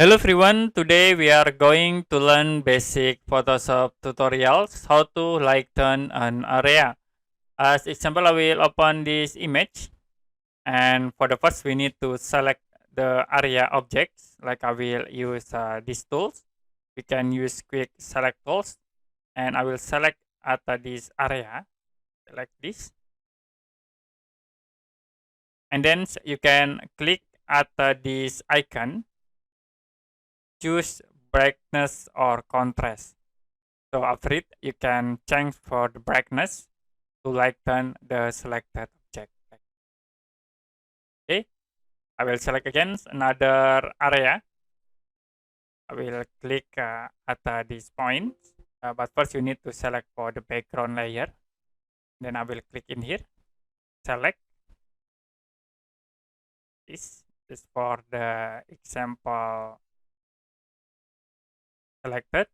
Hello everyone, today we are going to learn basic Photoshop tutorials, how to lighten an area. As example, I will open this image, and for the first we need to select the area objects, like I will use these tools. We can use quick select tools, and I will select at this area, like this. And then you can click at this icon, choose brightness or contrast. So after it, you can change for the brightness to lighten the selected object. Okay, I will select again another area. I will click at this point, but first you need to select for the background layer. Then I will click in here, select this for the example selected.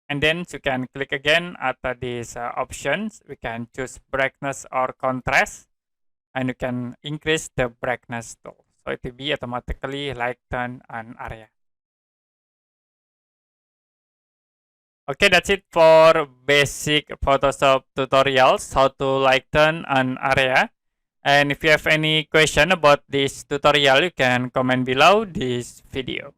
And then you can click again at these options. We can choose brightness or contrast, and you can increase the brightness too. So it will be automatically lighten an area. Okay, that's it for basic Photoshop tutorials, how to lighten an area. And if you have any question about this tutorial, you can comment below this video.